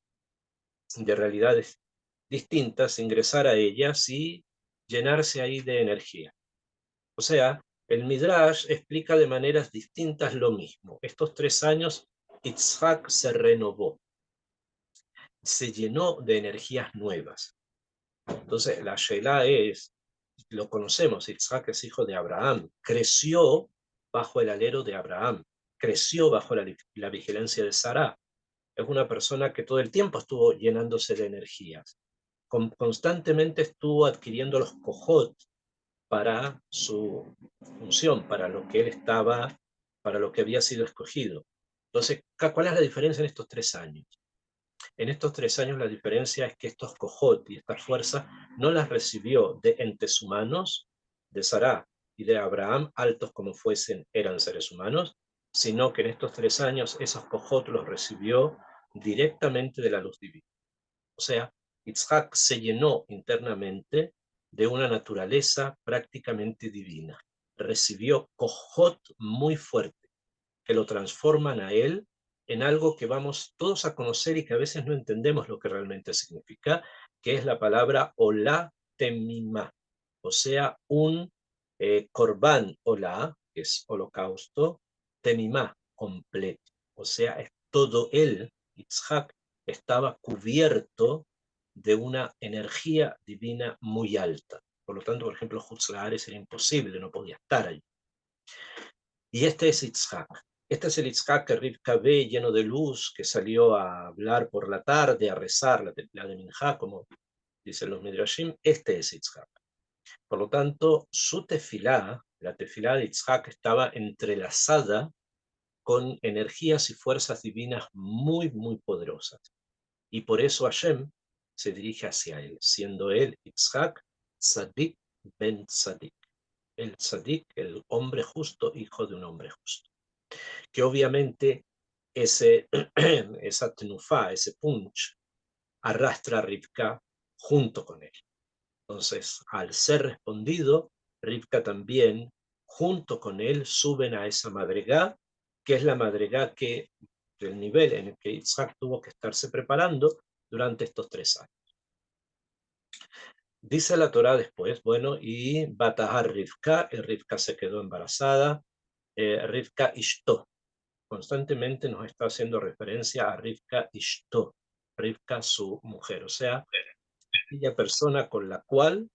de realidades distintas, ingresar a ellas y llenarse ahí de energía. O sea, el Midrash explica de maneras distintas lo mismo. Estos 3 años, Yitzhak se renovó, se llenó de energías nuevas. Entonces, la Sheila es, lo conocemos, Yitzhak es hijo de Abraham, creció bajo el alero de Abraham, creció bajo la vigilancia de Sará. Es una persona que todo el tiempo estuvo llenándose de energías. Constantemente estuvo adquiriendo los kohot, para su función, para lo que él estaba, para lo que había sido escogido. Entonces, ¿cuál es la diferencia en estos 3 años? En estos 3 años la diferencia es que estos cojot y estas fuerzas no las recibió de entes humanos, de Sará y de Abraham, altos como fuesen, eran seres humanos, sino que en estos 3 años esos cojot los recibió directamente de la luz divina. O sea, Yitzhak se llenó internamente de una naturaleza prácticamente divina. Recibió cojot muy fuerte que lo transforman a él en algo que vamos todos a conocer y que a veces no entendemos lo que realmente significa, que es la palabra Olá Temimá, o sea, un Korban Olá, que es holocausto, Temimá, completo, o sea, es todo él, Yitzhak, estaba cubierto de una energía divina muy alta. Por lo tanto, por ejemplo, Hutzlahares era imposible, no podía estar allí. Y este es Yitzhak. Este es el Yitzhak que Rivka ve lleno de luz, que salió a hablar por la tarde, a rezar la tefilá de Minjá, como dicen los Midrashim. Este es Yitzhak. Por lo tanto, su tefilá, la tefilá de Yitzhak, estaba entrelazada con energías y fuerzas divinas muy, muy poderosas. Y por eso Hashem se dirige hacia él, siendo él Yitzhak, Tzadik ben Tzadik. El Tzadik, el hombre justo, hijo de un hombre justo. Que obviamente esa tenufá, ese punch, arrastra a Rivka junto con él. Entonces, al ser respondido, Rivka también, junto con él, suben a esa madregá, que es la madregá que, del nivel en el que Isaac tuvo que estarse preparando durante estos 3 años. Dice la Torá después, bueno, y Batahar Rivka, y Rivka se quedó embarazada, Rivka Ishto, constantemente nos está haciendo referencia a Rivka Ishto, Rivka su mujer, o sea, aquella persona con la cual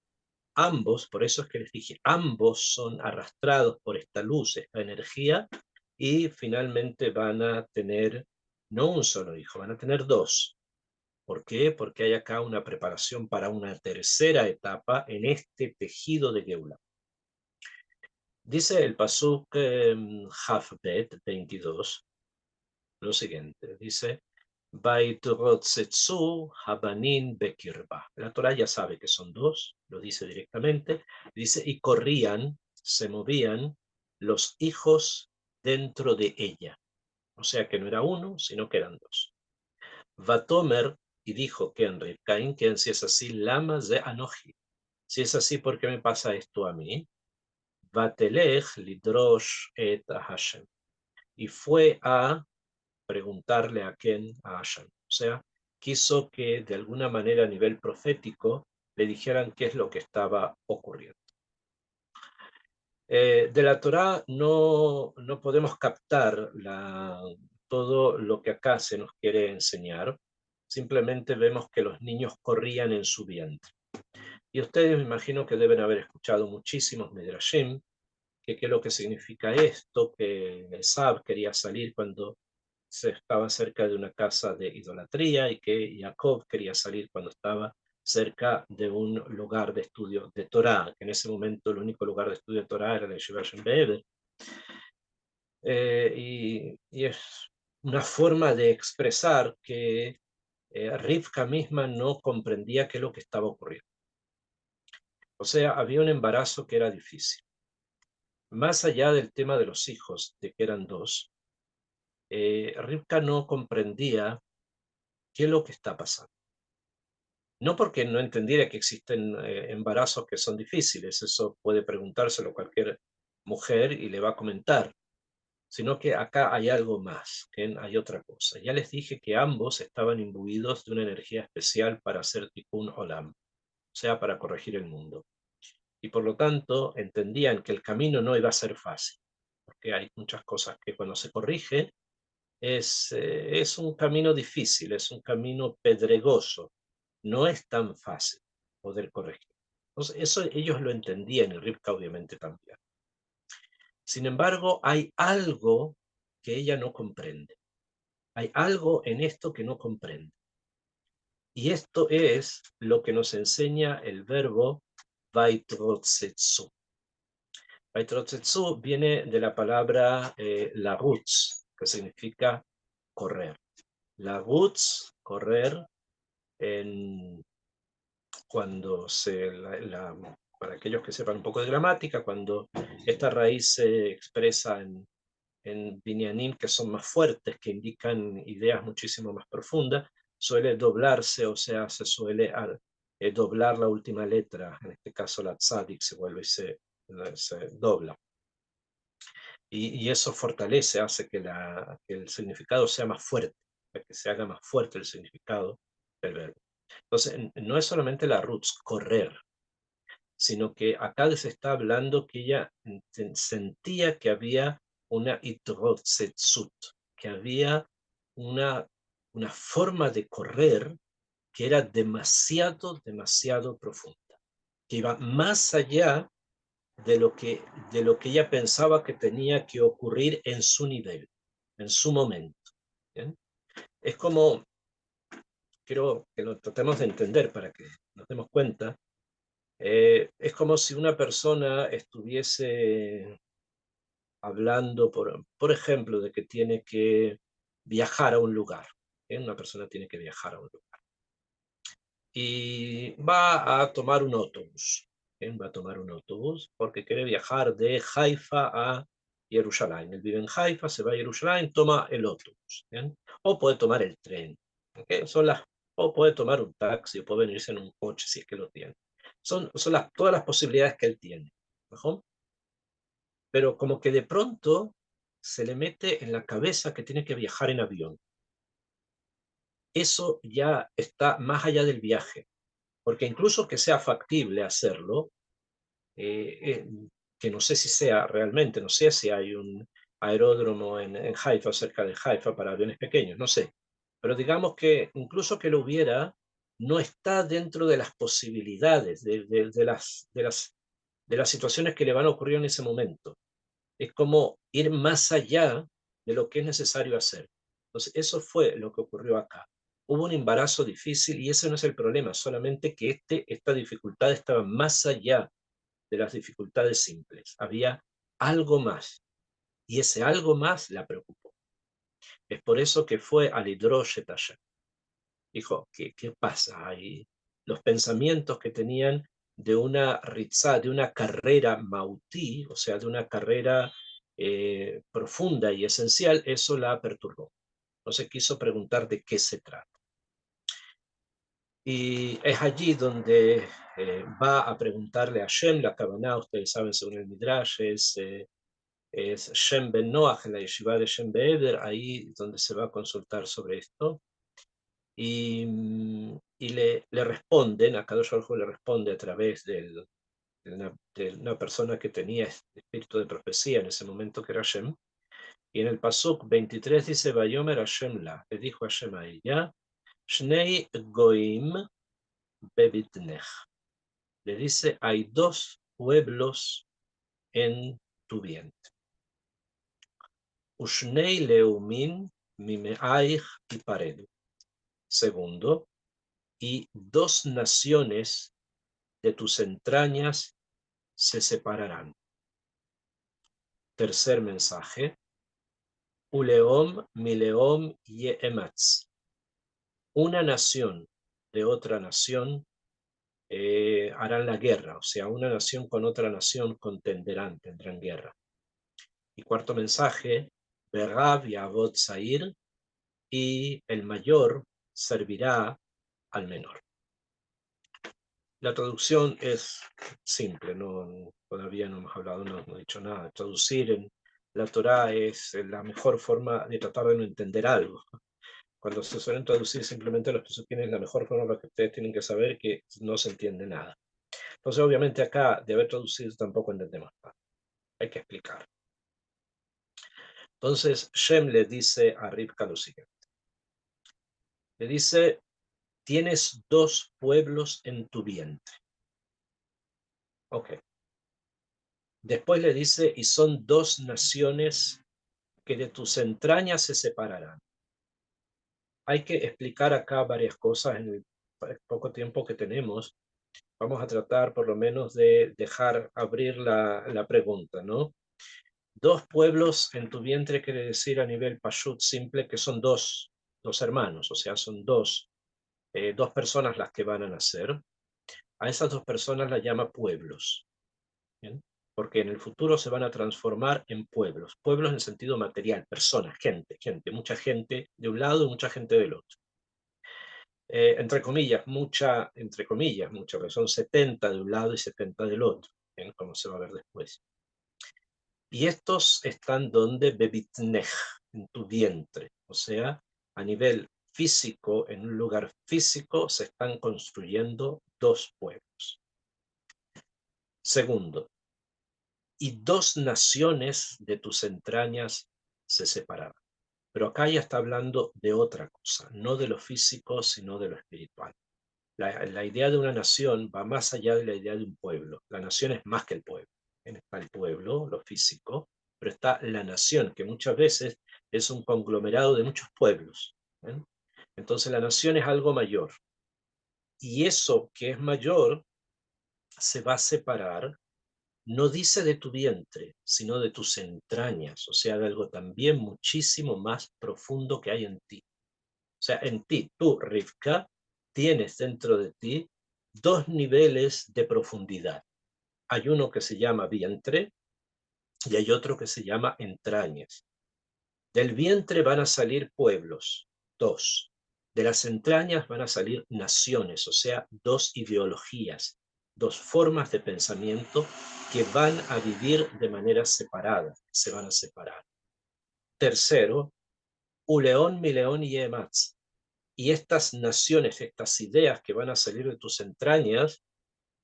ambos, por eso es que les dije, ambos son arrastrados por esta luz, esta energía, y finalmente van a tener no un solo hijo, van a tener dos. ¿Por qué? Porque hay acá una preparación para una tercera etapa en este tejido de Geula. Dice el Pasuk Hafbet 22, lo siguiente, dice, Habanin Bekirba. La Torah ya sabe que son dos, lo dice directamente, dice, y corrían, se movían los hijos dentro de ella. O sea que no era uno, sino que eran dos. Vatomer, y dijo que en Rivkain, que si es así, lamas de Anoji. Si es así, ¿por qué me pasa esto a mí? Vatelech lidrosh et Hashem. Y fue a preguntarle a quién, a Hashem. O sea, quiso que de alguna manera a nivel profético le dijeran qué es lo que estaba ocurriendo. De la Torá no podemos captar todo lo que acá se nos quiere enseñar, simplemente vemos que los niños corrían en su vientre. Y ustedes me imagino que deben haber escuchado muchísimos Midrashim, que qué es lo que significa esto, que Esab quería salir cuando se estaba cerca de una casa de idolatría y que Jacob quería salir cuando estaba cerca de un lugar de estudio de Torah, que en ese momento el único lugar de estudio de Torah era el Yeshiva Shem Be'ever. Y es una forma de expresar que Rivka misma no comprendía qué es lo que estaba ocurriendo. O sea, había un embarazo que era difícil. Más allá del tema de los hijos, de que eran dos, Rivka no comprendía qué es lo que está pasando. No porque no entendiera que existen embarazos que son difíciles, eso puede preguntárselo cualquier mujer y le va a comentar, sino que acá hay algo más, que hay otra cosa. Ya les dije que ambos estaban imbuidos de una energía especial para hacer tikkun olam, o sea, para corregir el mundo. Y por lo tanto entendían que el camino no iba a ser fácil, porque hay muchas cosas que cuando se corrige es un camino difícil, es un camino pedregoso, no es tan fácil poder corregir. Entonces, eso ellos lo entendían y Rivka obviamente también. Sin embargo, hay algo que ella no comprende. Hay algo en esto que no comprende. Y esto es lo que nos enseña el verbo vaitrotsetsu. Baitrotzetsu viene de la palabra larutz, que significa correr. Larutz, correr, en, cuando para aquellos que sepan un poco de gramática, cuando esta raíz se expresa en binyanim que son más fuertes, que indican ideas muchísimo más profundas, suele doblarse, o sea, se suele doblar la última letra, en este caso la tzadik se vuelve y se dobla. Y eso fortalece, hace que el significado sea más fuerte, que se haga más fuerte el significado del verbo. Entonces, no es solamente la roots, correr, sino que acá se está hablando que ella sentía que había una itrotsetzut, que había una, una forma de correr que era demasiado, demasiado profunda, que iba más allá de lo que ella pensaba que tenía que ocurrir en su nivel, en su momento. ¿Bien? Es como, quiero que lo tratemos de entender para que nos demos cuenta, es como si una persona estuviese hablando, por ejemplo, de que tiene que viajar a un lugar. ¿Bien? Una persona tiene que viajar a un lugar. Y va a tomar un autobús. ¿Bien? Va a tomar un autobús porque quiere viajar de Haifa a Jerusalén. Él vive en Haifa, se va a Jerusalén, toma el autobús. ¿Bien? O puede tomar el tren. ¿Okay? O puede tomar un taxi, o puede venirse en un coche si es que lo tiene. Son todas las posibilidades que él tiene. ¿No? Pero como que de pronto se le mete en la cabeza que tiene que viajar en avión. Eso ya está más allá del viaje, porque incluso que sea factible hacerlo, eh, eh, que no sé si sea realmente, no sé si hay un aeródromo en Haifa, cerca de Haifa, para aviones pequeños, no sé. Pero digamos que incluso que lo hubiera, no está dentro de las posibilidades, de las situaciones que le van a ocurrir en ese momento. Es como ir más allá de lo que es necesario hacer. Entonces, eso fue lo que ocurrió acá. Hubo un embarazo difícil y ese no es el problema, solamente que esta dificultad estaba más allá de las dificultades simples. Había algo más y ese algo más la preocupó. Es por eso que fue al Hidroshet allá. Dijo, ¿qué pasa? Y los pensamientos que tenían de una ritzá, de una carrera mautí, o sea, de una carrera profunda y esencial, eso la perturbó. Entonces quiso preguntar de qué se trata. Y es allí donde va a preguntarle a Shem, la Kavaná, ustedes saben, según el Midrash, es Shem Ben Noach, en la yeshiva de Shem Be'eder, ahí donde se va a consultar sobre esto. Y le responden, a Kadosh Baruj Hu le responde a través de una persona que tenía espíritu de profecía en ese momento, que era Hashem. Y en el Pasuk 23 dice, Vayomer Hashem la, le dijo Hashem a ella, Shnei Goim Bebitnech. Le dice, hay dos pueblos en tu vientre. Ushnei Leumin Mimeaich y Paredu. Segundo, y dos naciones de tus entrañas se separarán. Tercer mensaje, Uleom, Mileom, Yeematz. Una nación de otra nación harán la guerra, o sea, una nación con otra nación contenderán, tendrán guerra. Y cuarto mensaje, Berab y Abot Zair, y el mayor servirá al menor. La traducción es simple, todavía no hemos hablado, no he dicho nada. Traducir en la Torá es la mejor forma de tratar de no entender algo. Cuando se suelen traducir simplemente los pesuquines, la mejor forma para que ustedes tienen que saber que no se entiende nada. Entonces, obviamente acá, de haber traducido, tampoco entendemos nada. Hay que explicar. Entonces, Shem le dice a Rivka lo siguiente. Le dice, tienes dos pueblos en tu vientre. Ok. Después le dice, y son dos naciones que de tus entrañas se separarán. Hay que explicar acá varias cosas en el poco tiempo que tenemos. Vamos a tratar por lo menos de dejar abrir la pregunta, ¿no? Dos pueblos en tu vientre quiere decir a nivel pashut simple que son dos hermanos, o sea, son dos personas las que van a nacer. A esas dos personas las llama pueblos, ¿bien? Porque en el futuro se van a transformar en pueblos, pueblos en sentido material, personas, gente, mucha gente de un lado y mucha gente del otro. Entre comillas, mucha, porque son 70 de un lado y 70 del otro, ¿bien? Como se va a ver después. Y estos están donde bebitnej, en tu vientre, o sea, a nivel físico, en un lugar físico, se están construyendo dos pueblos. Segundo, y dos naciones de tus entrañas se separaron. Pero acá ya está hablando de otra cosa, no de lo físico, sino de lo espiritual. La idea de una nación va más allá de la idea de un pueblo. La nación es más que el pueblo. Está el pueblo, lo físico, pero está la nación, que muchas veces es un conglomerado de muchos pueblos. ¿Eh? Entonces la nación es algo mayor. Y eso que es mayor se va a separar, no dice de tu vientre, sino de tus entrañas, o sea, de algo también muchísimo más profundo que hay en ti. O sea, en ti, tú, Rivka, tienes dentro de ti dos niveles de profundidad. Hay uno que se llama vientre y hay otro que se llama entrañas. Del vientre van a salir pueblos, dos. De las entrañas van a salir naciones, o sea, dos ideologías, dos formas de pensamiento que van a vivir de manera separada, se van a separar. Tercero, Uleón, Mileón y Ematz. Y estas naciones, estas ideas que van a salir de tus entrañas,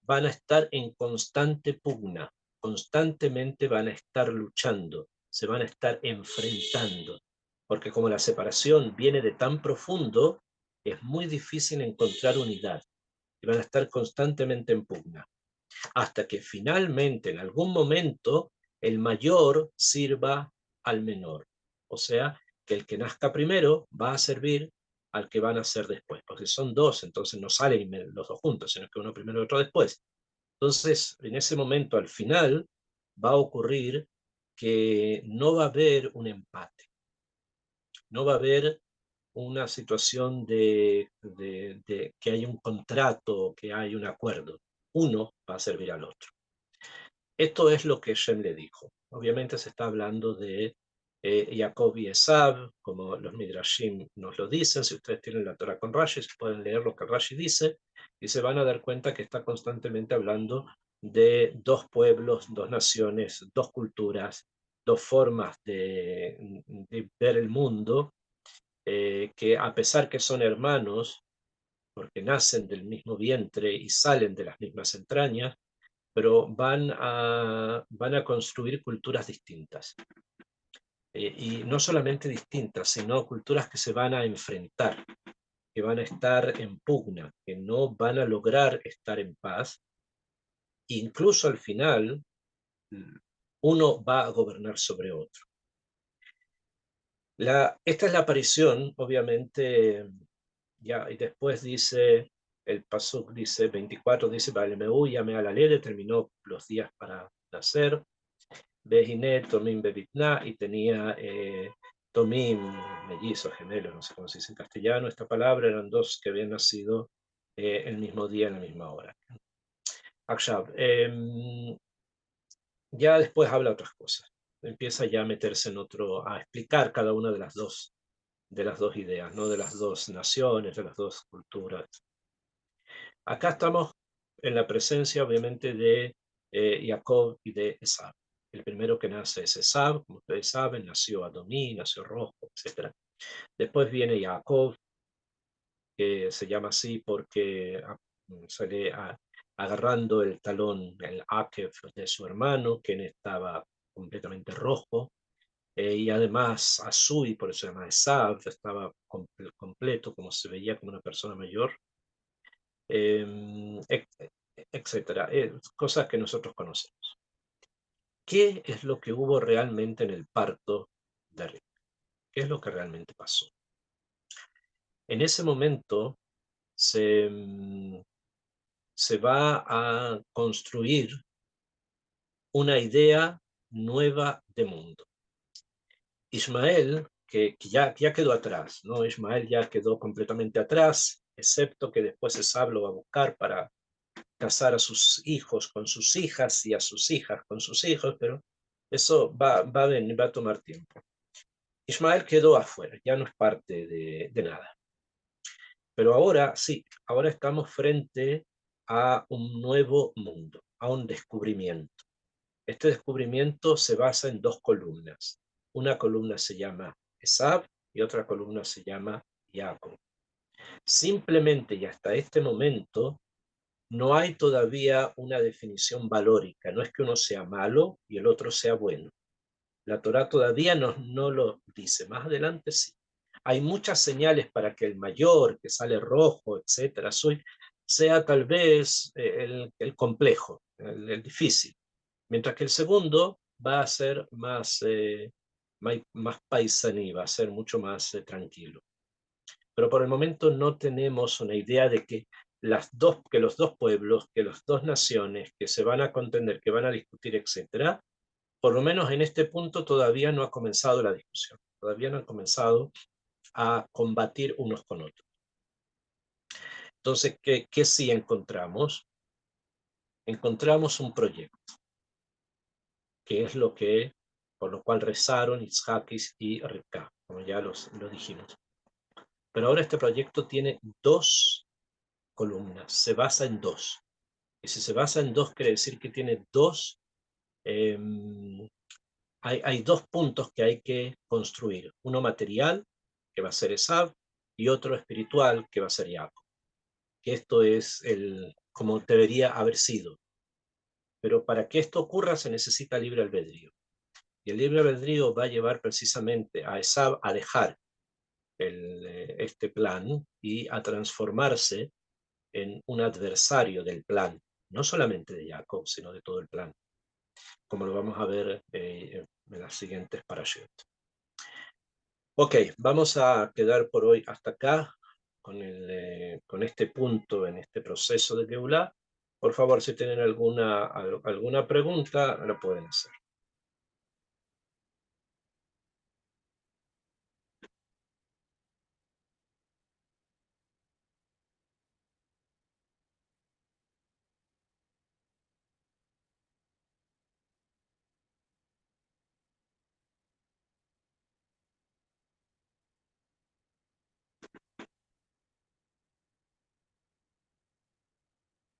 van a estar en constante pugna, constantemente van a estar luchando, se van a estar enfrentando, porque como la separación viene de tan profundo, es muy difícil encontrar unidad, y van a estar constantemente en pugna, hasta que finalmente, en algún momento, el mayor sirva al menor. O sea, que el que nazca primero va a servir al que van a nacer después, porque son dos, entonces no salen los dos juntos, sino que uno primero y otro después. Entonces, en ese momento, al final, va a ocurrir que no va a haber un empate, no va a haber una situación de que hay un contrato, que hay un acuerdo. Uno va a servir al otro. Esto es lo que Shem le dijo. Obviamente se está hablando de Jacob y Esab, como los Midrashim nos lo dicen. Si ustedes tienen la Torah con Rashi, pueden leer lo que Rashi dice y se van a dar cuenta que está constantemente hablando de dos pueblos, dos naciones, dos culturas, dos formas de ver el mundo, que a pesar que son hermanos, porque nacen del mismo vientre y salen de las mismas entrañas, pero van a construir culturas distintas. Y no solamente distintas, sino culturas que se van a enfrentar, que van a estar en pugna, que no van a lograr estar en paz. Incluso al final, uno va a gobernar sobre otro. Esta es la aparición, obviamente, ya, y después dice, el Pasuk dice, 24 dice, Balemeu, llame a la ley, terminó los días para nacer. Bejiné, Tomim, Bebitná, y tenía Tomim, mellizos, gemelos, no sé cómo se dice en castellano, esta palabra, eran dos que habían nacido el mismo día, en la misma hora. Akshab, ya después habla otras cosas, empieza ya a meterse en otro, a explicar cada una de las dos ideas, ¿no? De las dos naciones, de las dos culturas. Acá estamos en la presencia, obviamente, de Jacob y de Esab. El primero que nace es Esab, como ustedes saben, nació Adoní, nació Rojo, etc. Después viene Jacob, que se llama así porque sale agarrando el talón, el Akev de su hermano, quien estaba completamente rojo, y además Azui, por eso se llama Esab, estaba completo, como se veía como una persona mayor, etcétera, cosas que nosotros conocemos. ¿Qué es lo que hubo realmente en el parto de Rick? ¿Qué es lo que realmente pasó? En ese momento se, se va a construir una idea nueva de mundo. Ismael, que ya quedó atrás, ¿no? Ismael ya quedó completamente atrás, excepto que después Esab lo va a buscar para casar a sus hijos con sus hijas y a sus hijas con sus hijos, pero eso va a tomar tiempo. Ismael quedó afuera, ya no es parte de nada. Pero ahora sí, ahora estamos frente a un nuevo mundo, a un descubrimiento. Este descubrimiento se basa en dos columnas. Una columna se llama Esab y otra columna se llama Jacob. Simplemente y hasta este momento no hay todavía una definición valórica. No es que uno sea malo y el otro sea bueno. La Torá todavía no lo dice. Más adelante sí. Hay muchas señales para que el mayor, que sale rojo, etcétera, sea tal vez el complejo, el difícil. Mientras que el segundo va a ser más paisaní, va a ser mucho más tranquilo. Pero por el momento no tenemos una idea de que que los dos pueblos, que las dos naciones que se van a contender, que van a discutir, etcétera, por lo menos en este punto todavía no ha comenzado la discusión, todavía no han comenzado a combatir unos con otros. Entonces, ¿qué sí encontramos? Encontramos un proyecto, que es por lo cual rezaron Isaac y Rivka, como ya lo dijimos. Pero ahora este proyecto tiene dos columnas, se basa en dos. Y si se basa en dos, quiere decir que tiene eh, hay dos puntos que hay que construir. Uno material, que va a ser Esab, y otro espiritual, que va a ser Jacob. Que esto es como debería haber sido. Pero para que esto ocurra se necesita libre albedrío. Y el libre albedrío va a llevar precisamente a Esab a dejar este plan y a transformarse en un adversario del plan, no solamente de Jacob, sino de todo el plan, como lo vamos a ver en las siguientes parashot. Ok, vamos a quedar por hoy hasta acá con este punto en este proceso de Geulah. Por favor, si tienen alguna pregunta, la pueden hacer.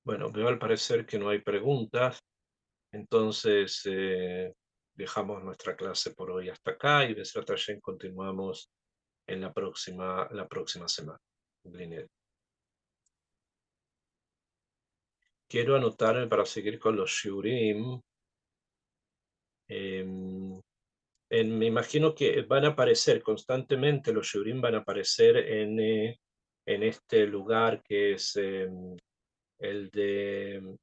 Bueno, veo al parecer que no hay preguntas, entonces dejamos nuestra clase por hoy hasta acá y Besrat Hashem continuamos en la próxima semana. Quiero anotarme para seguir con los shiurim. Me imagino que van a aparecer constantemente, los shiurim van a aparecer en este lugar que es el de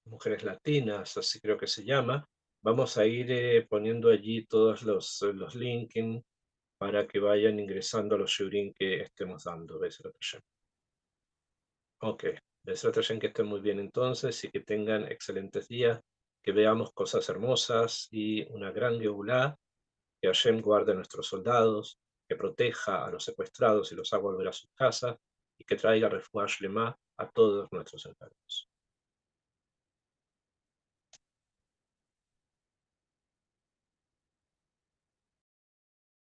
mujeres latinas, así creo que se llama. Vamos a ir poniendo allí todos los links para que vayan ingresando a los shiurim que estemos dando. Besrat Hashem. Ok, Besrat Hashem, que estén muy bien entonces y que tengan excelentes días, que veamos cosas hermosas y una gran Geulah, que Hashem guarde a nuestros soldados, que proteja a los secuestrados y los haga volver a sus casas y que traiga refuah shlema a todos nuestros enfermos.